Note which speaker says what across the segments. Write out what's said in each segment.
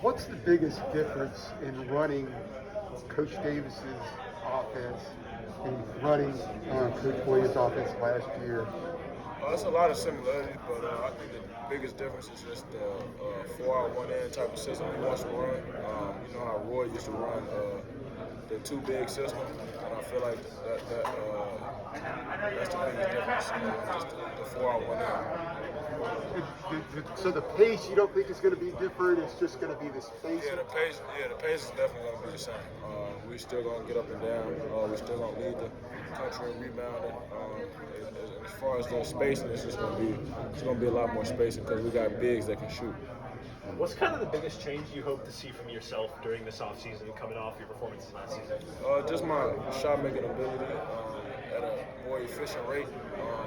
Speaker 1: What's the biggest difference in running Coach Davis's offense and running Coach Williams' offense last year?
Speaker 2: There's a lot of similarities, but I think the biggest difference is just the 4-out, 1-in type of system he wants to run. You know how Roy used to run the two big system, and I feel like that's the biggest difference. Just the 4-out, 1-in.
Speaker 1: So the pace you don't think is going to be different? It's just going to be this pace.
Speaker 2: The pace is definitely going to be the same. We still going to get up and down. We still going to lead the country in rebounding. As far as the spacing, it's going to be a lot more spacing because we got bigs that can shoot.
Speaker 3: What's kind of the biggest change you hope to see from yourself during this offseason coming off your performances last season?
Speaker 2: Just my shot making ability at a more efficient rate.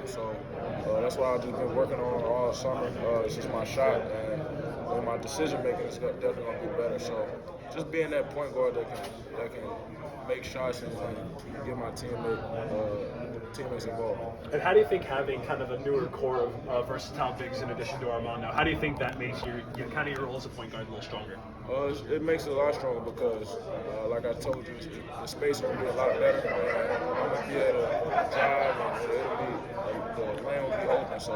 Speaker 2: That's why I've just been working on all summer. It's just my shot and my decision making is definitely going to be better. So just being that point guard that can make shots and get my teammates involved.
Speaker 3: And how do you think having kind of a newer core of versatile bigs in addition to Armando, how do you think that makes your kind of your role as a point guard a little stronger?
Speaker 2: It makes it a lot stronger because, like I told you, the space will be a lot better. I'm going to be able to drive and the lane will be open, so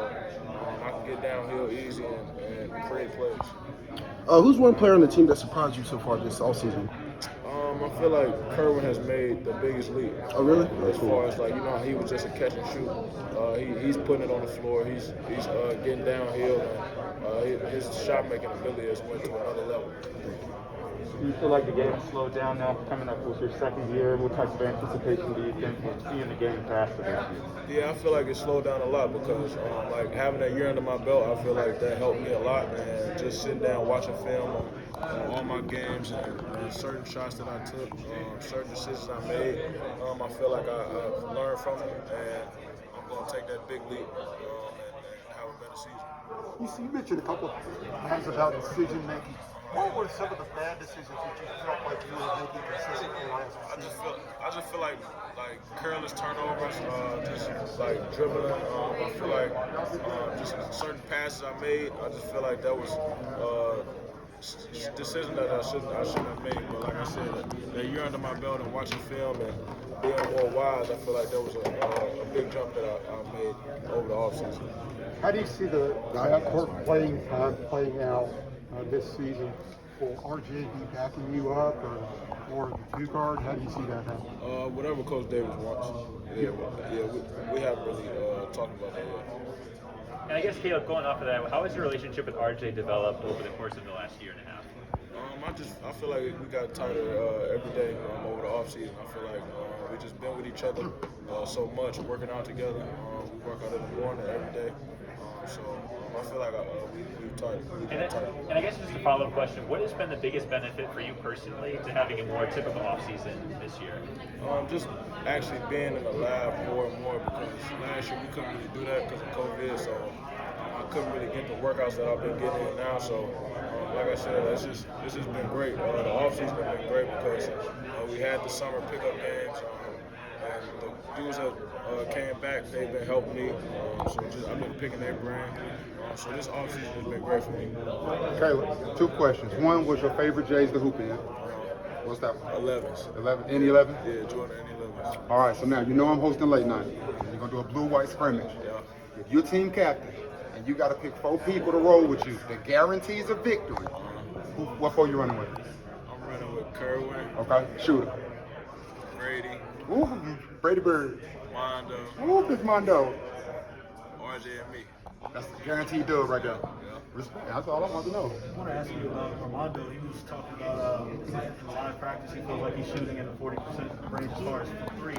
Speaker 2: I can get downhill easy and create plays.
Speaker 4: Who's one player on the team that surprised you so far this offseason?
Speaker 2: I feel like Kerwin has made the biggest leap.
Speaker 4: Oh, really?
Speaker 2: As far as like, he was just a catch and shoot. He's putting it on the floor. He's getting downhill, and his shot making ability has went to another level.
Speaker 5: Do you feel like the game has slowed down now, coming up with your second year? What type of anticipation do you think we'll see in the game faster this
Speaker 2: year? Yeah, I feel like it slowed down a lot because like having that year under my belt, I feel like that helped me a lot. And just sitting down watching film on all my games and certain shots that I took, certain decisions I made, I feel like I've learned from them, and I'm going to take that big leap and have a better season.
Speaker 1: You mentioned a couple of times about decision making. What were some of the bad decisions that you felt like you were making consistently last season?
Speaker 2: I just feel like careless turnovers, just like dribbling. I feel like just certain passes I made. I just feel like that was decision that I shouldn't have made. But like I said, that year under my belt and watching film and being more wise, I feel like that was a big jump that I made over the offseason.
Speaker 1: How do you see the backcourt playing time playing out this season? Will RJ be backing you up or the two guard? How do you see that happen?
Speaker 2: Whatever Coach Davis wants. We haven't really talked about that yet.
Speaker 6: And I guess, Caleb, going off of that, how has your relationship with RJ developed over the course of the last year and a half?
Speaker 2: I feel like we got tighter every day over the offseason. I feel like we just been with each other so much, working out together. We work out in the morning every day. So I feel like we've tighter.
Speaker 6: And I guess just a follow-up question, what has been the biggest benefit for you personally to having a more typical offseason this year?
Speaker 2: Just actually being in the lab more and more because last year we couldn't really do that because of COVID, so I couldn't really get the workouts that I've been getting in now. So like I said, this has been great. The offseason has been great because we had the summer pickup games. And the dudes that came back, they've been helping me. I've been picking their brain. So this offseason has been great for me.
Speaker 1: Caleb, two questions. One, was your favorite J's to hoop in? What's that one?
Speaker 2: 11s.
Speaker 1: 11? Any 11?
Speaker 2: Yeah, Jordan, any 11s.
Speaker 1: All right, so now you know I'm hosting late night. You're going to do a blue-white scrimmage.
Speaker 2: Yeah.
Speaker 1: If you're team captain and you got to pick 4 people to roll with you that guarantees a victory, what 4 you running with?
Speaker 2: I'm running with Kerwin.
Speaker 1: Okay, shooter.
Speaker 2: Brady.
Speaker 1: Ooh, Brady Bird.
Speaker 2: Mondo.
Speaker 1: Ooh, Big Mondo.
Speaker 2: RJ and me.
Speaker 1: That's a guaranteed dub right there.
Speaker 2: Yeah.
Speaker 1: Respect. That's all I want to know.
Speaker 7: I want to ask you about Armando. He was talking about in live practice, he feels like he's shooting in the 40% range as far as three.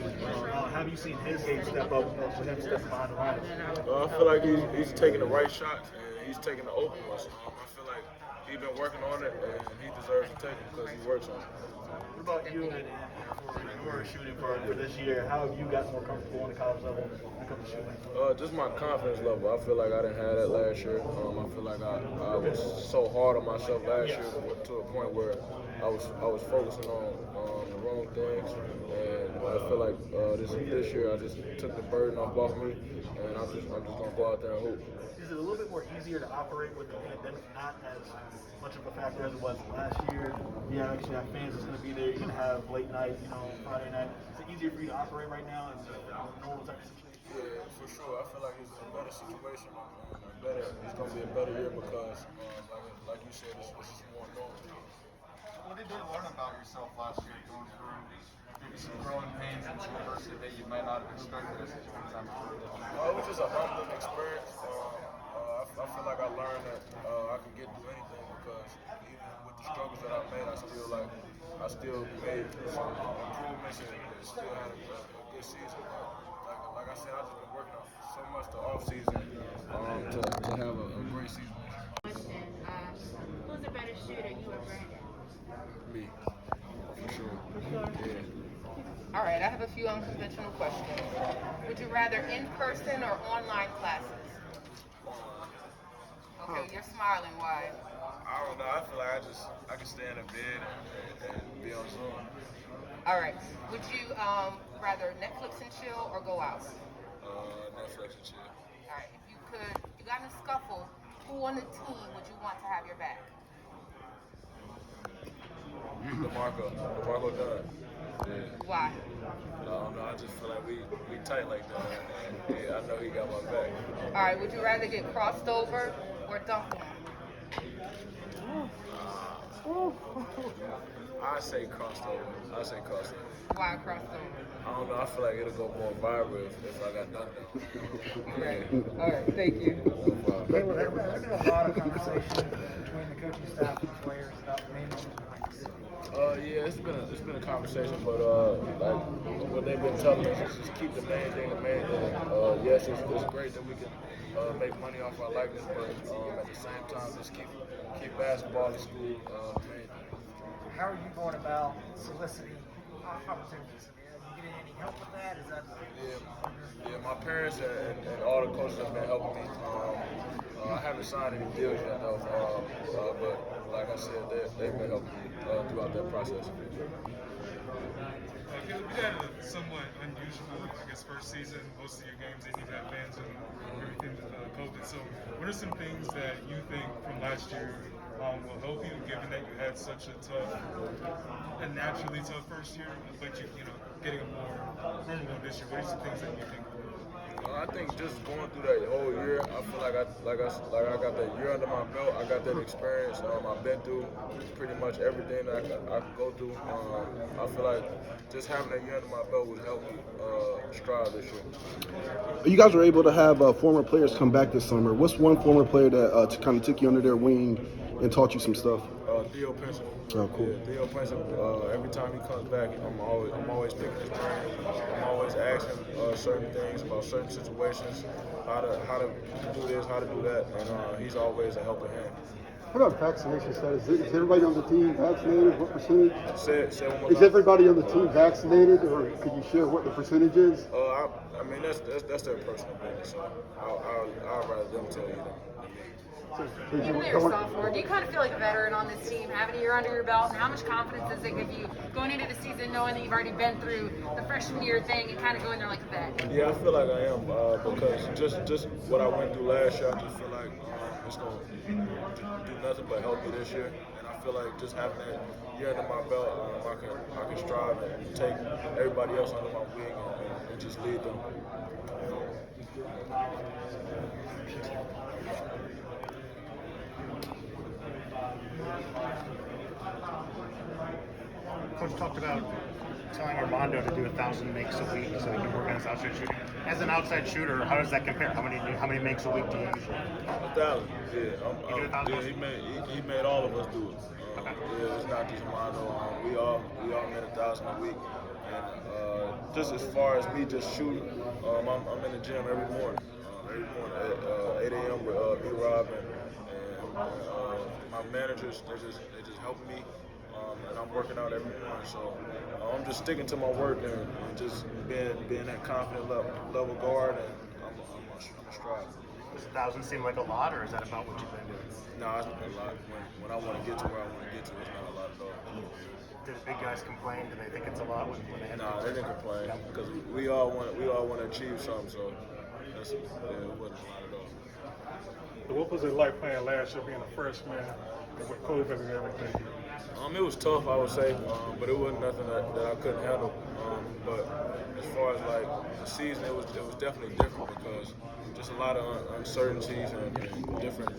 Speaker 7: Have you seen his game step up with him stepping behind the line?
Speaker 2: I feel like he's taking the right shots and he's taking the open ones. I feel like he's been working on it and he deserves to take it because he works on it.
Speaker 7: What about you and your shooting for this year? How have you gotten more comfortable on the college level when it comes to shooting?
Speaker 2: Just my confidence level. I feel like I didn't have that last year. I feel like I was so hard on myself last year to a point where I was focusing on the wrong things. And I feel like this year I just took the burden off me, and I'm just gonna go out there and hoop.
Speaker 7: Is it a little bit more easy easier to operate with the pandemic not as much of a factor as it was last year? You actually have fans that's going to be there. You're going to have late night, Friday night. Is it easier for you to operate right now in a normal type of situation?
Speaker 2: Yeah, for sure. I feel like it's a better situation. It's going to be a better year because, like you said, it's just more normal.
Speaker 8: What did you learn about yourself last year going through maybe some growing pains and some adversity that you might not have expected as a young time?
Speaker 2: It was just a humbling experience. I feel like I learned that I can get through anything because even with the struggles that I made, I still made some improvements and still had a good season. Like I said, I've just been working on so much the off season to have a great season.
Speaker 9: Question, who's a better shooter, you or Brandon?
Speaker 2: Me, for sure. Yeah.
Speaker 10: All right, I have a few unconventional questions. Would you rather in-person or online classes? Okay, you're smiling. Why?
Speaker 2: I don't know. I feel like I can stay in a bed and be on Zoom.
Speaker 10: All right. Would you rather Netflix and chill or go out?
Speaker 2: Netflix and chill.
Speaker 10: All right. If you got in a scuffle, who on the team would you want to have your back?
Speaker 2: DeMarco Dunn. Yeah.
Speaker 10: Why?
Speaker 2: I don't know. I just feel like we tight like that. Yeah, I know he got my back.
Speaker 10: All right. Would you rather get crossed over or dunked on?
Speaker 2: I say crossed over.
Speaker 10: Why crossed over?
Speaker 2: I don't know. I feel like it'll go more viral if I got dunked on.
Speaker 10: Right. All right. Thank you.
Speaker 7: There's been a lot of conversation between the coaching staff and the players about main points.
Speaker 2: Yeah, it's been a conversation, but like what they've been telling us is just keep the main thing. Yes, it's great that we can make money off our likeness, but at the same time, just keep basketball in school main thing.
Speaker 7: How are you going about soliciting opportunities? Are you getting any help with that? Is that
Speaker 2: Yeah, my parents and all the coaches have been helping me. I haven't signed any deals yet, though, but like I said, they've been helping me throughout that process.
Speaker 11: We had a somewhat unusual, first season. Most of your games didn't even have fans and everything with COVID. So, what are some things that you think from last year will help you, given that you had such a naturally tough first year, but getting a more normal this year? What are some things that you think?
Speaker 2: I think just going through that whole year, I feel like I got that year under my belt. I got that experience. I've been through pretty much everything that I could go through. I feel like just having that year under my belt would help me strive this year.
Speaker 4: You guys were able to have former players come back this summer. What's one former player that kind of took you under their wing and taught you some stuff?
Speaker 2: Theo Pinson.
Speaker 4: Oh, cool.
Speaker 2: Yeah, Theo Pinson. Every time he comes back, I'm always picking his brain. I'm always asking certain things about certain situations, how to do this, how to do that, and he's always a helping hand.
Speaker 1: What about vaccination status? Is everybody on the team vaccinated? What percentage?
Speaker 2: Say one more
Speaker 1: Is
Speaker 2: time.
Speaker 1: everybody on the team vaccinated, or could you share what the percentage is?
Speaker 2: I mean, that's their personal business. So I'd rather them tell you than me.
Speaker 12: Even though you're a sophomore, do you kind of feel like a veteran on this team, having a year under your belt, and how much confidence does it give you going into the season knowing that you've already been through the freshman year thing and kind of going there like a vet?
Speaker 2: Yeah, I feel like I am because just what I went through last year, I just feel like it's going to do nothing but help me this year. And I feel like just having that year under my belt, I can strive and take everybody else under my wing and just lead them.
Speaker 13: Coach talked about telling Armando to do 1,000 makes a week so he can work on his outside shooting. As an outside shooter, how does that compare? How many makes a week do you usually?
Speaker 2: 1,000. Yeah, he made all of us do it. Yeah, it's not just Armando. We all made 1,000 a week. And just as far as me just shooting, I'm in the gym every morning. At 8 a.m. with B-Rob and my managers. They just help me. And I'm working out every morning, so I'm just sticking to my work and just being that confident level guard, and I'm a strive.
Speaker 13: Does 1,000 seem like a lot, or is that about what you've been doing?
Speaker 2: No, it's not a lot. When I want to get to where I want to get to, it's not a lot at all.
Speaker 13: Do the big guys complain? Do they think it's a lot when they have?
Speaker 2: No, they didn't complain because we all want to achieve something, so it wasn't a lot at all.
Speaker 11: What was it like playing last year, being a freshman with COVID and everything?
Speaker 2: It was tough, I would say, but it wasn't nothing that I couldn't handle. But as far as like the season, it was definitely different because just a lot of uncertainties and different